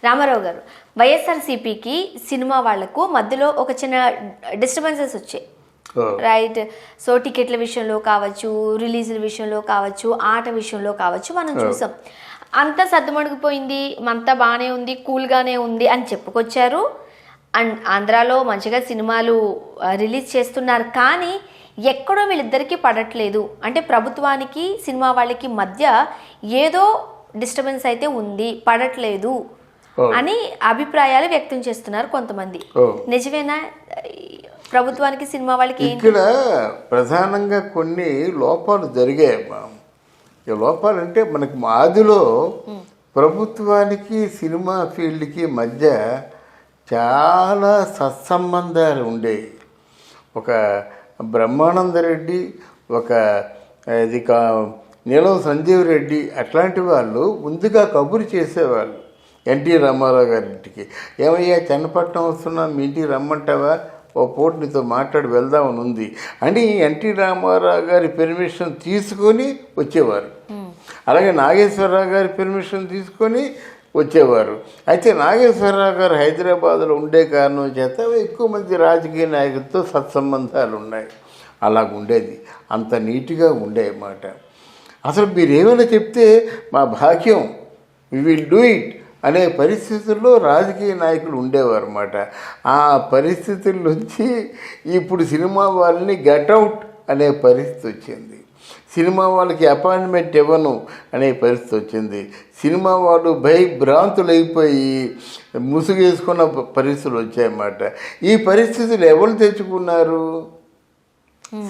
రామారావు గారు, వైఎస్ఆర్సీపీకి సినిమా వాళ్లకు మధ్యలో ఒక చిన్న డిస్టర్బెన్సెస్ వచ్చాయి, రైట్? సో టికెట్ల విషయంలో కావచ్చు, రిలీజుల విషయంలో కావచ్చు, ఆట విషయంలో కావచ్చు, మనం చూసాం. అంతా సర్దుమణిగిపోయింది, అంతా బాగానే ఉంది, కూల్గానే ఉంది అని చెప్పుకొచ్చారు. అండ్ ఆంధ్రాలో మంచిగా సినిమాలు రిలీజ్ చేస్తున్నారు. కానీ ఎక్కడో వీళ్ళిద్దరికీ పడట్లేదు. అంటే ప్రభుత్వానికి సినిమా వాళ్ళకి మధ్య ఏదో డిస్టర్బెన్స్ అయితే ఉంది, పడట్లేదు అని అభిప్రాయాలు వ్యక్తం చేస్తున్నారు కొంతమంది. నిజమేనా? ప్రభుత్వానికి సినిమా వాళ్ళకి ఇక్కడ ప్రధానంగా కొన్ని లోపాలు జరిగాయి. లోపాలంటే మనకి ఆదిలో ప్రభుత్వానికి సినిమా ఫీల్డ్కి మధ్య చాలా సత్సంబంధాలు ఉండేవి. ఒక బ్రహ్మానందరెడ్డి, ఒక ఇది నీలం సంజీవ్ రెడ్డి, అట్లాంటి వాళ్ళు ముందుగా కబురు చేసేవాళ్ళు ఎన్టీ రామారావు గారింటికి. ఏమయ్యా చెన్నపట్నం వస్తున్నా, మీ ఇంటికి రమ్మంటావా, ఓ పూట నీతో మాట్లాడి వెళ్దామని ఉంది అని ఎన్టీ రామారావు గారి పెర్మిషన్ తీసుకొని వచ్చేవారు. అలాగే నాగేశ్వరరావు గారి పెర్మిషన్ తీసుకొని వచ్చేవారు. అయితే నాగేశ్వరరావు గారు హైదరాబాద్లో ఉండే కారణం చేత ఎక్కువ మంది రాజకీయ నాయకులతో సత్సంబంధాలు ఉన్నాయి. అలాగుండేది, అంత నీట్గా ఉండేమాట. అసలు మీరు ఏమైనా చెప్తే మా భాగ్యం, వి విల్ డూ ఇట్ అనే పరిస్థితుల్లో రాజకీయ నాయకులు ఉండేవారు అన్నమాట. ఆ పరిస్థితుల నుంచి ఇప్పుడు సినిమా వాళ్ళని గెట్అవుట్ అనే పరిస్థితి వచ్చింది. సినిమా వాళ్ళకి అపాయింట్మెంట్ ఇవ్వను అనే పరిస్థితి వచ్చింది. సినిమా వాళ్ళు భయభ్రాంతులైపోయి ముసుగేసుకున్న పరిస్థితులు వచ్చాయన్నమాట. ఈ పరిస్థితులు ఎవరు తెచ్చుకున్నారు?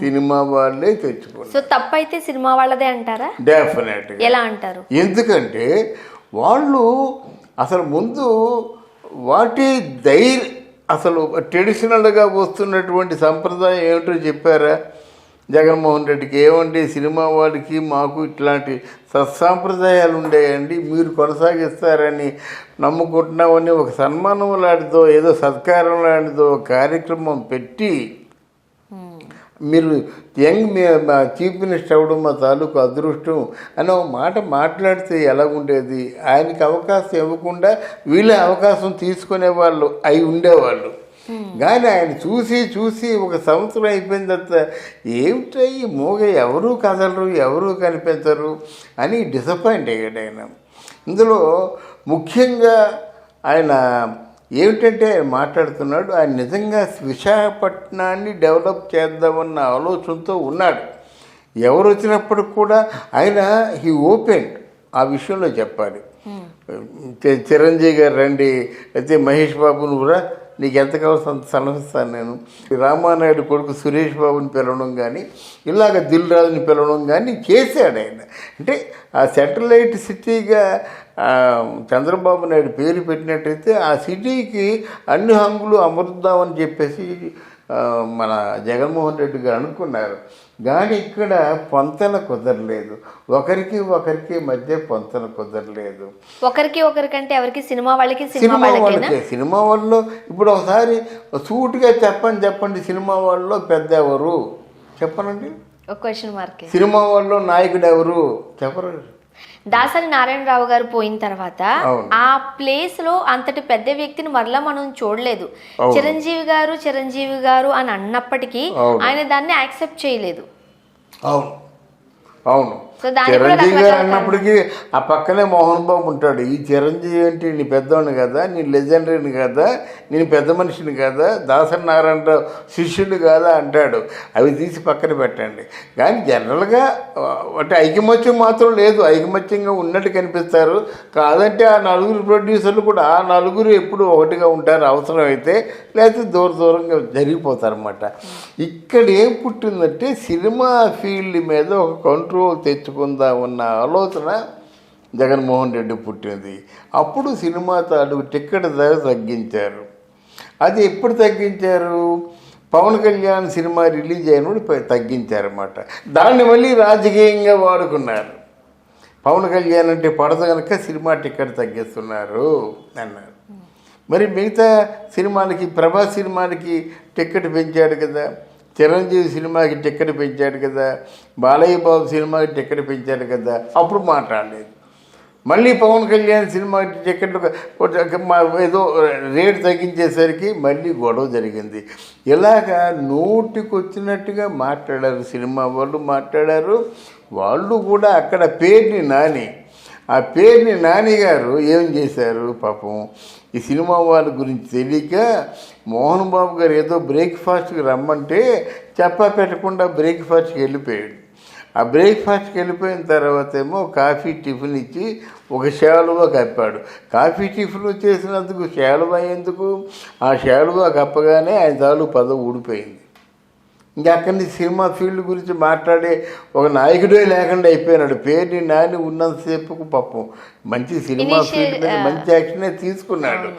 సినిమా వాళ్ళే తెచ్చుకున్నారు. సో తప్పైతే సినిమా వాళ్ళదే అంటారా? డెఫినెట్గా. ఎలా అంటారు? ఎందుకంటే వాళ్ళు అసలు ముందు అసలు ట్రెడిషనల్గా వస్తున్నటువంటి సంప్రదాయం ఏమిటో చెప్పారా జగన్మోహన్ రెడ్డికి? ఏమండి, సినిమా వాళ్ళకి మాకు ఇట్లాంటి సత్సాంప్రదాయాలు ఉండేయండి, మీరు కొనసాగిస్తారని నమ్ముకుంటున్నామని ఒక సన్మానం లాంటిదో ఏదో సత్కారం లాంటిదో కార్యక్రమం పెట్టి, మీరు చీఫ్ మినిస్టర్ అవ్వడం మా తాలూకు అదృష్టం అని ఒక మాట మాట్లాడితే ఎలాగుండేది? ఆయనకి అవకాశం ఇవ్వకుండా వీళ్ళే అవకాశం తీసుకునే వాళ్ళు అయి ఉండేవాళ్ళు. కానీ ఆయన చూసి ఒక సంవత్సరం అయిపోయిన తర్వాత ఏమిటో ఈ మూగ ఎవరూ కదలరు, ఎవరూ కనిపించరు అని డిసప్పాయింట్ అయ్యాడు ఆయన. ఇందులో ముఖ్యంగా ఆయన ఏమిటంటే ఆయన మాట్లాడుతున్నాడు, ఆయన నిజంగా విశాఖపట్నాన్ని డెవలప్ చేద్దామన్న ఆలోచనతో ఉన్నాడు. ఎవరు వచ్చినప్పటికి కూడా ఆయన హీ ఓపెన్ ఆ విషయంలో చెప్పాలి. చిరంజీవి గారు రండి, అయితే మహేష్ బాబు నువ్వురా, నీకు ఎంత కావాల్సిన అంత సలహిస్తాను నేను. రామానాయుడు కొడుకు సురేష్ బాబుని పిలవడం కానీ, ఇలాగ దిల్ రాజుని పిలవడం కానీ చేశాడు ఆయన. అంటే ఆ శాటిలైట్ సిటీగా చంద్రబాబు నాయుడు పేరు పెట్టినట్టయితే ఆ సిటీకి అన్ని హంగులు అమరుద్దామని చెప్పేసి మన జగన్మోహన్ రెడ్డి గారు అనుకున్నారు. కానీ ఇక్కడ పొంతన కుదరలేదు, ఒకరికి మధ్య పొంతన కుదరలేదు. ఒకరికంటే ఎవరికి? సినిమా వాళ్ళకి. సినిమా వాళ్ళు ఇప్పుడు ఒకసారి సూటిగా చెప్పండి, సినిమా వాళ్ళలో పెద్ద ఎవరు చెప్పనండి? Question mark. సినిమా వాళ్ళలో నాయకుడు ఎవరు చెప్పరు? దాసరి నారాయణరావు గారు పోయిన తర్వాత ఆ ప్లేస్ లో అంతటి పెద్ద వ్యక్తిని మరలా మనం చూడలేదు. చిరంజీవి గారు అని అన్నప్పటికీ ఆయన దాన్ని యాక్సెప్ట్ చేయలేదు. అవును, చిరంజీవి గారు అన్నప్పటికీ ఆ పక్కనే మోహన్ బాబు ఉంటాడు. ఈ చిరంజీవి అంటే నీ పెద్దవాడిని కదా, నీ లెజెండరీని కదా, నేను పెద్ద మనిషిని కదా, దాసరి నారాయణరావు శిష్యుడు కదా అంటాడు. అవి తీసి పక్కన పెట్టండి. కానీ జనరల్గా అంటే ఐకమత్యం మాత్రం లేదు, ఐకమత్యంగా ఉన్నట్టు కనిపిస్తారు. కాదంటే ఆ నలుగురు ప్రొడ్యూసర్లు కూడా ఆ నలుగురు ఎప్పుడు ఒకటిగా ఉంటారు అవసరమైతే, లేకపోతే దూరంగా జరిగిపోతారన్నమాట. ఇక్కడ ఏం పుట్టిందంటే సినిమా ఫీల్డ్ మీద ఒక కంట్రోల్ తెచ్చుకుందామన్న ఆలోచన జగన్మోహన్ రెడ్డి పుట్టింది. అప్పుడు సినిమా తాలూకు టికెట్ ధర తగ్గించారు. అది ఎప్పుడు తగ్గించారు? పవన్ కళ్యాణ్ సినిమా రిలీజ్ అయినప్పుడు తగ్గించారన్నమాట. దాన్ని మళ్ళీ రాజకీయంగా వాడుకున్నారు. పవన్ కళ్యాణ్ అంటే పడదు కనుక సినిమా టికెట్ తగ్గిస్తున్నారు అన్నారు. మరి మిగతా సినిమాలకి, ప్రభాస్ సినిమాలకి టికెట్ పెంచాడు కదా, చిరంజీవి సినిమాకి టికెట్ పెంచాడు కదా, బాలయ్య బాబు సినిమాకి టికెట్ పెంచాడు కదా, అప్పుడు మాట్లాడలేదు. మళ్ళీ పవన్ కళ్యాణ్ సినిమా టికెట్లు ఏదో రేటు తగ్గించేసరికి మళ్ళీ గొడవ జరిగింది. ఇలాగా నోటికొచ్చినట్టుగా మాట్లాడారు, సినిమా వాళ్ళు మాట్లాడారు. వాళ్ళు కూడా అక్కడ పేరుని నాని, ఆ పేరుని నాని గారు ఏం చేశారు పాపం, ఈ సినిమా వాళ్ళ గురించి తెలియక మోహన్ బాబు గారు ఏదో బ్రేక్ఫాస్ట్కి రమ్మంటే చెప్పా పెట్టకుండా బ్రేక్ఫాస్ట్కి వెళ్ళిపోయాడు. ఆ బ్రేక్ఫాస్ట్కి వెళ్ళిపోయిన తర్వాత ఏమో కాఫీ టిఫిన్ ఇచ్చి ఒక శాలువా కప్పాడు. కాఫీ టిఫిన్ చేసినందుకు శాలువా ఎందుకు, ఆ శాలువా కప్పగానే ఆయన తాలూ పదవి ఊడిపోయింది. ఇంకా అక్కడి నుంచి సినిమా ఫీల్డ్ గురించి మాట్లాడే ఒక నాయకుడే లేకుండా అయిపోయినాడు. పేరుని నాని ఉన్నంతసేపు పాపం మంచి సినిమా ఫీల్డ్ మీద మంచి యాక్షనే తీసుకున్నాడు.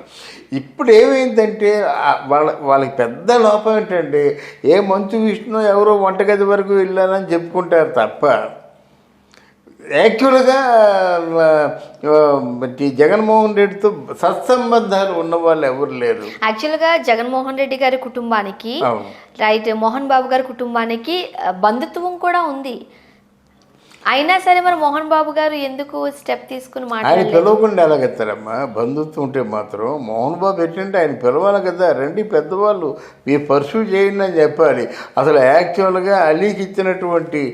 ఇప్పుడు ఏమైందంటే వాళ్ళకి పెద్ద లోపం ఏంటంటే ఏ మంచు విష్ణు ఎవరో వంటగది వరకు వెళ్ళారని చెప్పుకుంటారు తప్ప యాక్చువల్గా జగన్మోహన్ రెడ్డితో సత్సంబంధాలు ఉన్న వాళ్ళు ఎవరు లేరు. యాక్చువల్గా జగన్మోహన్ రెడ్డి గారి కుటుంబానికి రైట్, మోహన్ బాబు గారి కుటుంబానికి బంధుత్వం కూడా ఉంది. అయినా సరే మరి మోహన్ బాబు గారు ఎందుకు స్టెప్ తీసుకుని ఆయన పిలవకుండా ఎలాగెత్తారమ్మా? బంధుత్వం ఉంటే మాత్రం మోహన్ బాబు ఏంటంటే ఆయన పిలవాలి కదా, రండి పెద్దవాళ్ళు మీరు పర్సూ చేయండి అని చెప్పాలి. అసలు యాక్చువల్గా అలీకి ఇచ్చినటువంటి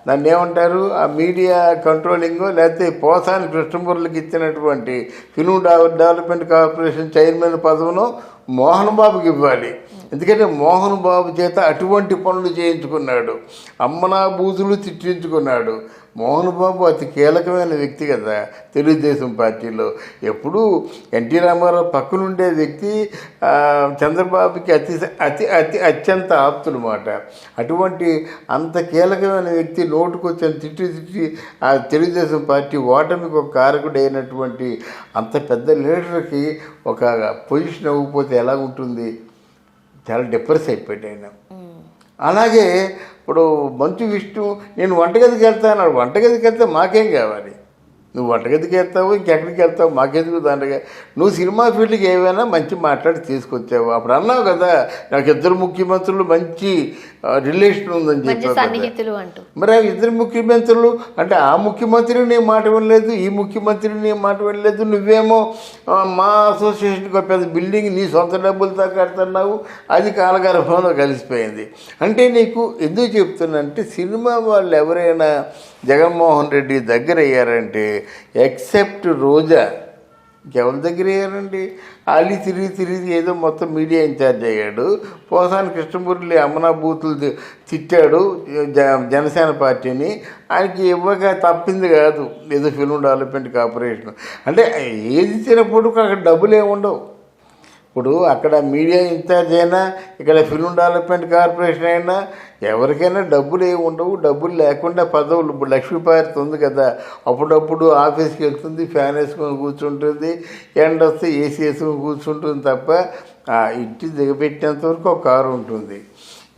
దాన్ని ఏమంటారు, ఆ మీడియా కంట్రోలింగ్ లేకపోతే పోసాని కృష్ణమూర్తికి ఇచ్చినటువంటి ఫిల్మ్ డెవలప్మెంట్ కార్పొరేషన్ చైర్మన్ పదవిను మోహన్ బాబుకి ఇవ్వాలి. ఎందుకంటే మోహన్ బాబు చేత అటువంటి పనులు చేయించుకున్నాడు, అమ్మనా బూతులు తిట్టించుకున్నాడు. మోహన్ బాబు అతి కీలకమైన వ్యక్తి కదా తెలుగుదేశం పార్టీలో. ఎప్పుడూ ఎన్టీ రామారావు పక్కనుండే వ్యక్తి చంద్రబాబుకి అతి అతి అతి అత్యంత ఆప్తులు మాట. అటువంటి అంత కీలకమైన వ్యక్తి నోటుకొచ్చిన తిట్టి ఆ తెలుగుదేశం పార్టీ ఓటమికి ఒక కారకుడు అయినటువంటి అంత పెద్ద లీడర్కి ఒక పొజిషన్ ఇవ్వకపోతే ఎలా ఉంటుంది? చాలా డిప్రెస్ అయిపోయాడు ఆయన. అలాగే ఇప్పుడు మంచు విష్ణు నేను వంటగదికి వెళ్తాను, వంటగదికి వెళ్తే మాకేం కావాలి? నువ్వు వంటగదికి వెళ్తావు, ఇంకెక్కడికి వెళ్తావు, మాకెందుకు దండగా? నువ్వు సినిమా ఫీల్డ్కి ఏమైనా మంచి మాట్లాడి తీసుకొచ్చావు. అప్పుడు అన్నావు కదా నాకు ఇద్దరు ముఖ్యమంత్రులు మంచి రిలేషన్ ఉందని చెప్పావు. మరి ఆ ఇద్దరు ముఖ్యమంత్రులు అంటే ఆ ముఖ్యమంత్రిని నేను మాట వినలేదు, ఈ ముఖ్యమంత్రిని నేను మాట వినలేదు, నువ్వేమో మా అసోసియేషన్కి ఒక పెద్ద బిల్డింగ్ నీ సొంత డబ్బులతో కడుతున్నావు, అది కాలగర్భంలో కలిసిపోయింది. అంటే నీకు ఎందుకు చెప్తున్నా అంటే సినిమా వాళ్ళు ఎవరైనా జగన్మోహన్ రెడ్డి దగ్గర అయ్యారంటే ఎక్సెప్ట్ రోజా ఇంకెవరి దగ్గర అయ్యారండి? అలీ తిరిగి ఏదో మొత్తం మీడియా ఇన్ఛార్జ్ అయ్యాడు. పోసాని కృష్ణమూర్తి అమ్మనా బూతులు తిట్టాడు జనసేన పార్టీని. ఆయనకి ఇవ్వగా తప్పింది కాదు ఏదో ఫిల్మ్ డెవలప్మెంట్ కార్పొరేషన్. అంటే ఏది ఇచ్చినప్పుడు అక్కడ డబ్బులు ఏమి ఉండవు. ఇప్పుడు అక్కడ మీడియా ఇన్ఛార్జ్ అయినా ఇక్కడ ఫిల్మ్ డెవలప్మెంట్ కార్పొరేషన్ అయినా ఎవరికైనా డబ్బులు ఏమి ఉండవు. డబ్బులు లేకుండా పదవులు ఇప్పుడు లక్ష్మీపార్తి ఉంది కదా, అప్పుడప్పుడు ఆఫీస్కి వెళ్తుంది, ఫ్యాన్ వేసుకొని కూర్చుంటుంది, ఎండ వస్తే ఏసీ వేసుకొని కూర్చుంటుంది తప్ప ఇంటి దిగబెట్టినంత వరకు ఒక కారు ఉంటుంది.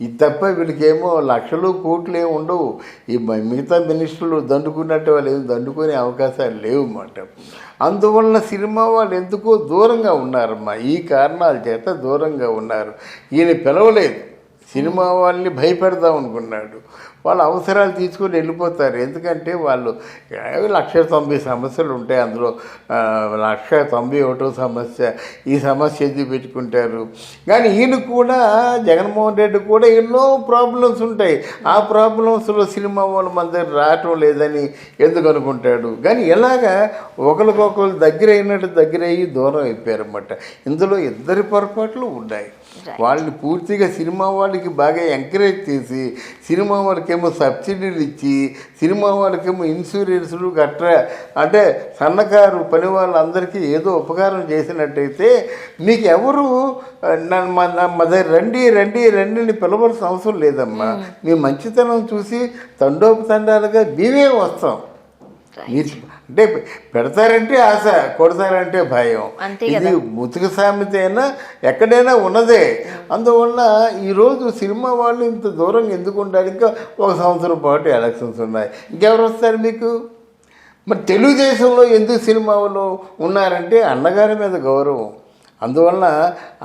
ఇది తప్ప వీళ్ళకేమో లక్షలు కోట్లు ఏమి ఉండవు. ఈ మిగతా మినిస్టర్లు దండుకున్నట్టు వాళ్ళు ఏమి దండుకునే అవకాశాలు లేవు అన్నమాట. అందువలన సినిమా వాళ్ళు ఎందుకో దూరంగా ఉన్నారమ్మా. ఈ కారణాల చేత దూరంగా ఉన్నారు. ఈయన పిలవలేదు, సినిమా వాళ్ళని భయపెడదాం అనుకున్నాడు. వాళ్ళ అవసరాలు తీసుకొని వెళ్ళిపోతారు. ఎందుకంటే వాళ్ళు 1,90,000 సమస్యలు ఉంటాయి, అందులో 1,91 సమస్య, ఈ సమస్య ఎందుకు పెట్టుకుంటారు? కానీ ఈయన కూడా జగన్మోహన్ రెడ్డి కూడా ఎన్నో ప్రాబ్లమ్స్ ఉంటాయి. ఆ ప్రాబ్లమ్స్లో సినిమా వాళ్ళు మన దగ్గర రావటం లేదని ఎందుకు అనుకుంటాడు? కానీ ఎలాగా ఒకరికొకరు దగ్గర అయినట్టు దగ్గర అయ్యి దూరం అయిపోయారన్నమాట. ఇందులో ఇద్దరి పొరపాట్లు ఉన్నాయి. వాళ్ళని పూర్తిగా సినిమా వాళ్ళకి బాగా ఎంకరేజ్ చేసి సినిమా వాళ్ళకేమో సబ్సిడీలు ఇచ్చి సినిమా వాళ్ళకేమో ఇన్సూరెన్సులు గట్రా అంటే సన్నకారు పని వాళ్ళందరికీ ఏదో ఉపకారం చేసినట్టయితే మీకు ఎవరు మా దగ్గర రండి రండి రండిని పిలవలసిన అవసరం లేదమ్మా. మీ మంచితనం చూసి తండోపతండాలుగా మేమే వస్తాం. అంటే పెడతారంటే ఆశ, కొడతారంటే భయం. ఇది ముతుకు సామెత అయినా ఎక్కడైనా ఉన్నదే. అందువల్ల ఈరోజు సినిమా వాళ్ళు ఇంత దూరంగా ఎందుకు ఉండాలి? ఇంకా 1 సంవత్సరం పాటు ఎలక్షన్స్ ఉన్నాయి, ఇంకెవరు వస్తారు మీకు? మరి తెలుగుదేశంలో ఎందుకు సినిమా వాళ్ళు ఉన్నారంటే అన్నగారి మీద గౌరవం. అందువలన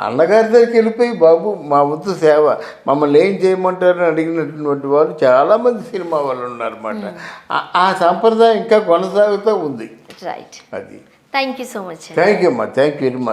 అన్నగారి దగ్గరికి వెళ్ళిపోయి బాబు మా వంతు సేవ మమ్మల్ని ఏం చేయమంటారని అడిగినటువంటి వాళ్ళు చాలామంది సినిమా వాళ్ళు ఉన్నారన్నమాట. ఆ సంప్రదాయం ఇంకా కొనసాగుతూ ఉంది. రైట్. అది thank you so much. Thank you అమ్మా, థ్యాంక్ యూ వెరీ మచ్.